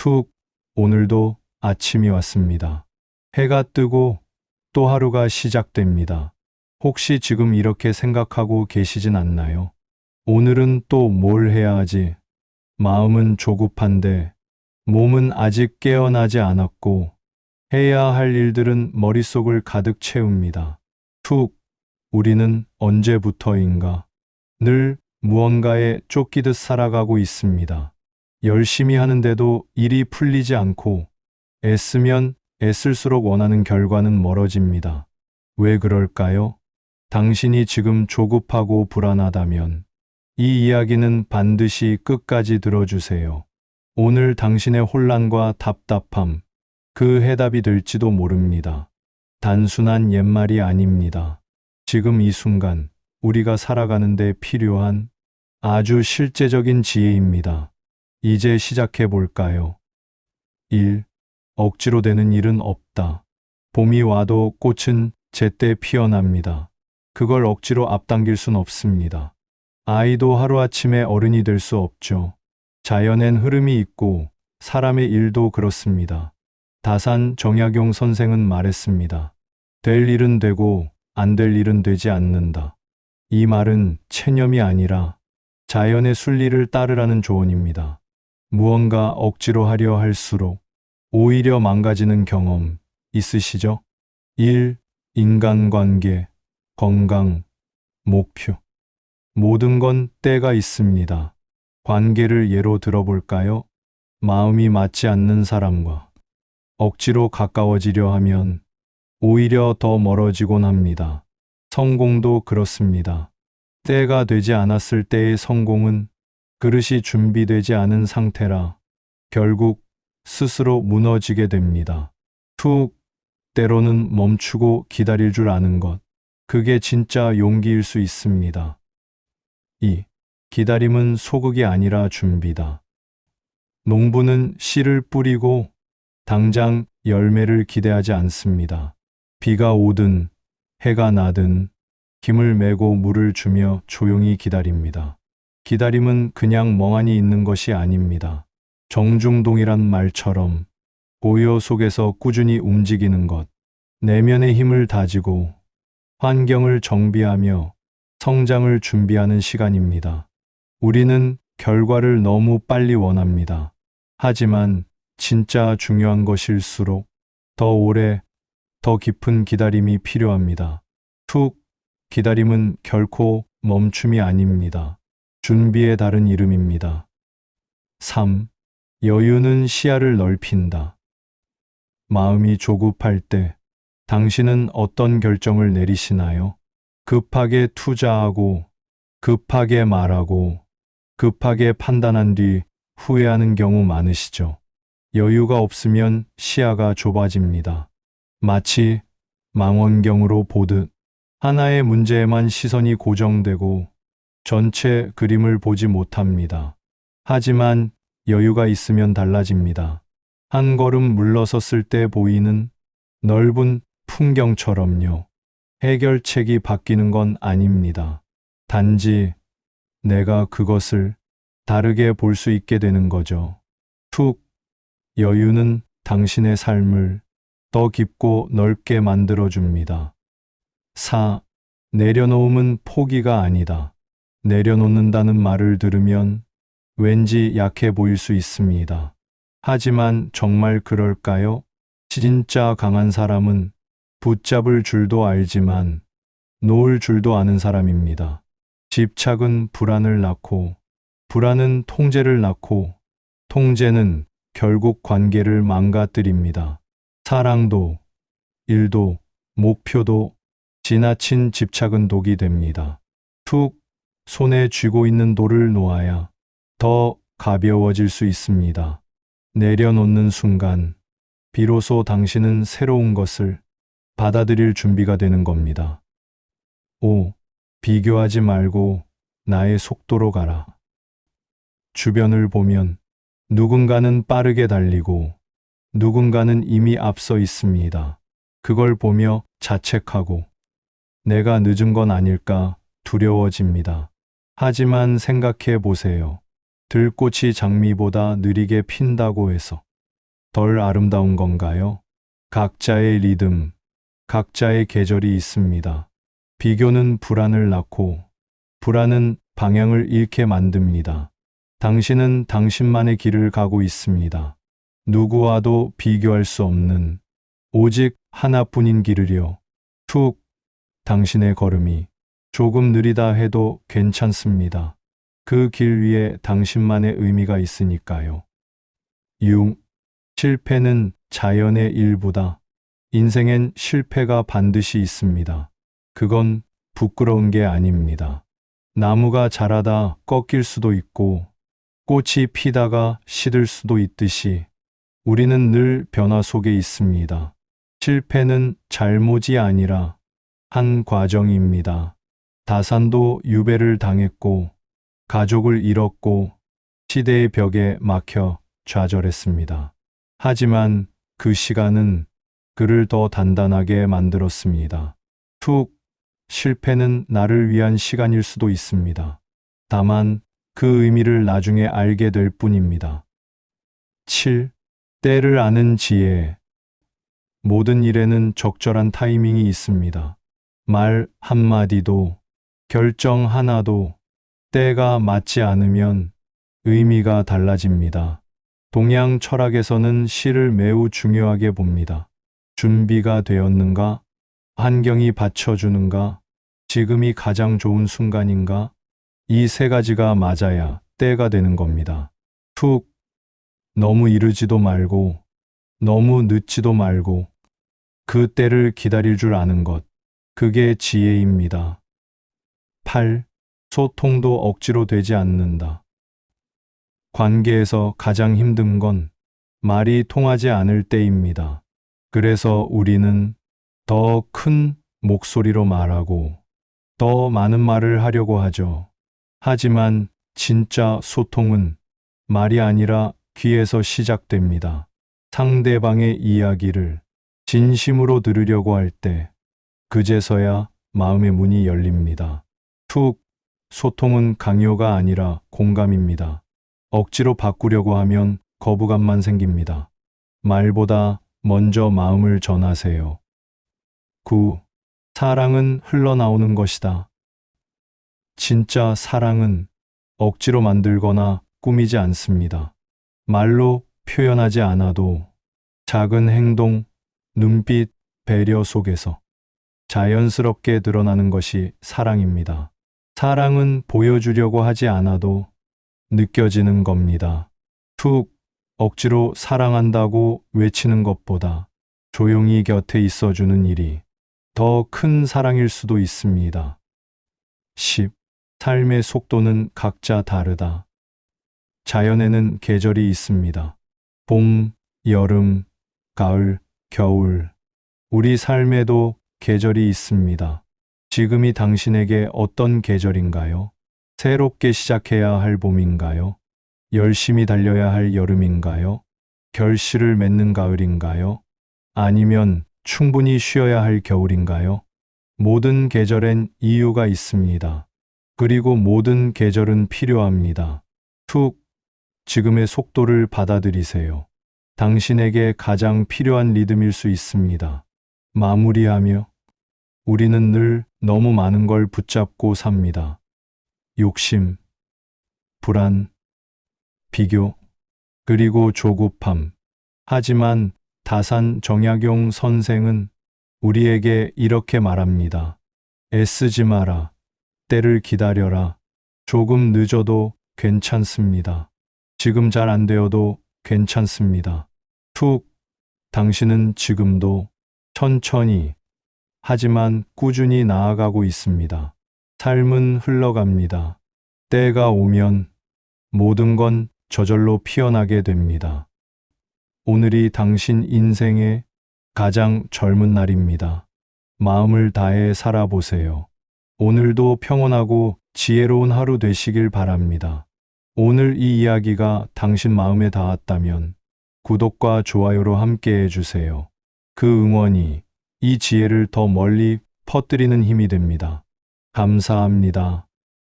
툭, 오늘도 아침이 왔습니다. 해가 뜨고 또 하루가 시작됩니다. 혹시 지금 이렇게 생각하고 계시진 않나요? 오늘은 또 뭘 해야 하지? 마음은 조급한데 몸은 아직 깨어나지 않았고 해야 할 일들은 머릿속을 가득 채웁니다. 툭, 우리는 언제부터인가 늘 무언가에 쫓기듯 살아가고 있습니다. 열심히 하는데도 일이 풀리지 않고 애쓰면 애쓸수록 원하는 결과는 멀어집니다. 왜 그럴까요? 당신이 지금 조급하고 불안하다면 이 이야기는 반드시 끝까지 들어주세요. 오늘 당신의 혼란과 답답함, 그 해답이 될지도 모릅니다. 단순한 옛말이 아닙니다. 지금 이 순간 우리가 살아가는데 필요한 아주 실제적인 지혜입니다. 이제 시작해 볼까요? 1. 억지로 되는 일은 없다. 봄이 와도 꽃은 제때 피어납니다. 그걸 억지로 앞당길 순 없습니다. 아이도 하루아침에 어른이 될 수 없죠. 자연엔 흐름이 있고 사람의 일도 그렇습니다. 다산 정약용 선생은 말했습니다. 될 일은 되고 안 될 일은 되지 않는다. 이 말은 체념이 아니라 자연의 순리를 따르라는 조언입니다. 무언가 억지로 하려 할수록 오히려 망가지는 경험 있으시죠? 1. 인간관계, 건강, 목표. 모든 건 때가 있습니다. 관계를 예로 들어볼까요? 마음이 맞지 않는 사람과 억지로 가까워지려 하면 오히려 더 멀어지곤 합니다. 성공도 그렇습니다. 때가 되지 않았을 때의 성공은 그릇이 준비되지 않은 상태라 결국 스스로 무너지게 됩니다. 툭, 때로는 멈추고 기다릴 줄 아는 것. 그게 진짜 용기일 수 있습니다. 2. 기다림은 소극이 아니라 준비다. 농부는 씨를 뿌리고 당장 열매를 기대하지 않습니다. 비가 오든 해가 나든 김을 메고 물을 주며 조용히 기다립니다. 기다림은 그냥 멍하니 있는 것이 아닙니다. 정중동이란 말처럼 고요 속에서 꾸준히 움직이는 것, 내면의 힘을 다지고 환경을 정비하며 성장을 준비하는 시간입니다. 우리는 결과를 너무 빨리 원합니다. 하지만 진짜 중요한 것일수록 더 오래, 더 깊은 기다림이 필요합니다. 툭, 기다림은 결코 멈춤이 아닙니다. 준비의 다른 이름입니다. 3. 여유는 시야를 넓힌다. 마음이 조급할 때 당신은 어떤 결정을 내리시나요? 급하게 투자하고, 급하게 말하고, 급하게 판단한 뒤 후회하는 경우 많으시죠? 여유가 없으면 시야가 좁아집니다. 마치 망원경으로 보듯 하나의 문제에만 시선이 고정되고 전체 그림을 보지 못합니다. 하지만 여유가 있으면 달라집니다. 한 걸음 물러섰을 때 보이는 넓은 풍경처럼요. 해결책이 바뀌는 건 아닙니다. 단지 내가 그것을 다르게 볼 수 있게 되는 거죠. 툭, 여유는 당신의 삶을 더 깊고 넓게 만들어줍니다. 4. 내려놓음은 포기가 아니다. 내려놓는다는 말을 들으면 왠지 약해 보일 수 있습니다. 하지만 정말 그럴까요? 진짜 강한 사람은 붙잡을 줄도 알지만 놓을 줄도 아는 사람입니다. 집착은 불안을 낳고, 불안은 통제를 낳고, 통제는 결국 관계를 망가뜨립니다. 사랑도, 일도, 목표도 지나친 집착은 독이 됩니다. 툭, 손에 쥐고 있는 돌을 놓아야 더 가벼워질 수 있습니다. 내려놓는 순간, 비로소 당신은 새로운 것을 받아들일 준비가 되는 겁니다. 5. 비교하지 말고 나의 속도로 가라. 주변을 보면 누군가는 빠르게 달리고 누군가는 이미 앞서 있습니다. 그걸 보며 자책하고 내가 늦은 건 아닐까 두려워집니다. 하지만 생각해 보세요. 들꽃이 장미보다 느리게 핀다고 해서 덜 아름다운 건가요? 각자의 리듬, 각자의 계절이 있습니다. 비교는 불안을 낳고 불안은 방향을 잃게 만듭니다. 당신은 당신만의 길을 가고 있습니다. 누구와도 비교할 수 없는 오직 하나뿐인 길을요. 툭, 당신의 걸음이 조금 느리다 해도 괜찮습니다. 그 길 위에 당신만의 의미가 있으니까요. 6. 실패는 자연의 일부다. 인생엔 실패가 반드시 있습니다. 그건 부끄러운 게 아닙니다. 나무가 자라다 꺾일 수도 있고 꽃이 피다가 시들 수도 있듯이 우리는 늘 변화 속에 있습니다. 실패는 잘못이 아니라 한 과정입니다. 다산도 유배를 당했고 가족을 잃었고 시대의 벽에 막혀 좌절했습니다. 하지만 그 시간은 그를 더 단단하게 만들었습니다. 툭, 실패는 나를 위한 시간일 수도 있습니다. 다만 그 의미를 나중에 알게 될 뿐입니다. 7. 때를 아는 지혜. 모든 일에는 적절한 타이밍이 있습니다. 말 한마디도, 결정 하나도 때가 맞지 않으면 의미가 달라집니다. 동양 철학에서는 시를 매우 중요하게 봅니다. 준비가 되었는가? 환경이 받쳐주는가? 지금이 가장 좋은 순간인가? 이 세 가지가 맞아야 때가 되는 겁니다. 툭, 너무 이르지도 말고, 너무 늦지도 말고, 그 때를 기다릴 줄 아는 것, 그게 지혜입니다. 8. 소통도 억지로 되지 않는다. 관계에서 가장 힘든 건 말이 통하지 않을 때입니다. 그래서 우리는 더 큰 목소리로 말하고 더 많은 말을 하려고 하죠. 하지만 진짜 소통은 말이 아니라 귀에서 시작됩니다. 상대방의 이야기를 진심으로 들으려고 할 때 그제서야 마음의 문이 열립니다. 툭, 소통은 강요가 아니라 공감입니다. 억지로 바꾸려고 하면 거부감만 생깁니다. 말보다 먼저 마음을 전하세요. 9. 사랑은 흘러나오는 것이다. 진짜 사랑은 억지로 만들거나 꾸미지 않습니다. 말로 표현하지 않아도 작은 행동, 눈빛, 배려 속에서 자연스럽게 드러나는 것이 사랑입니다. 사랑은 보여주려고 하지 않아도 느껴지는 겁니다. 툭, 억지로 사랑한다고 외치는 것보다 조용히 곁에 있어주는 일이 더 큰 사랑일 수도 있습니다. 10. 삶의 속도는 각자 다르다. 자연에는 계절이 있습니다. 봄, 여름, 가을, 겨울. 우리 삶에도 계절이 있습니다. 지금이 당신에게 어떤 계절인가요? 새롭게 시작해야 할 봄인가요? 열심히 달려야 할 여름인가요? 결실을 맺는 가을인가요? 아니면 충분히 쉬어야 할 겨울인가요? 모든 계절엔 이유가 있습니다. 그리고 모든 계절은 필요합니다. 툭, 지금의 속도를 받아들이세요. 당신에게 가장 필요한 리듬일 수 있습니다. 마무리하며 우리는 늘 너무 많은 걸 붙잡고 삽니다. 욕심, 불안, 비교, 그리고 조급함. 하지만 다산 정약용 선생은 우리에게 이렇게 말합니다. 애쓰지 마라. 때를 기다려라. 조금 늦어도 괜찮습니다. 지금 잘 안 되어도 괜찮습니다. 툭, 당신은 지금도 천천히, 하지만 꾸준히 나아가고 있습니다. 삶은 흘러갑니다. 때가 오면 모든 건 저절로 피어나게 됩니다. 오늘이 당신 인생의 가장 젊은 날입니다. 마음을 다해 살아보세요. 오늘도 평온하고 지혜로운 하루 되시길 바랍니다. 오늘 이 이야기가 당신 마음에 닿았다면 구독과 좋아요로 함께 해주세요. 그 응원이 이 지혜를 더 멀리 퍼뜨리는 힘이 됩니다. 감사합니다.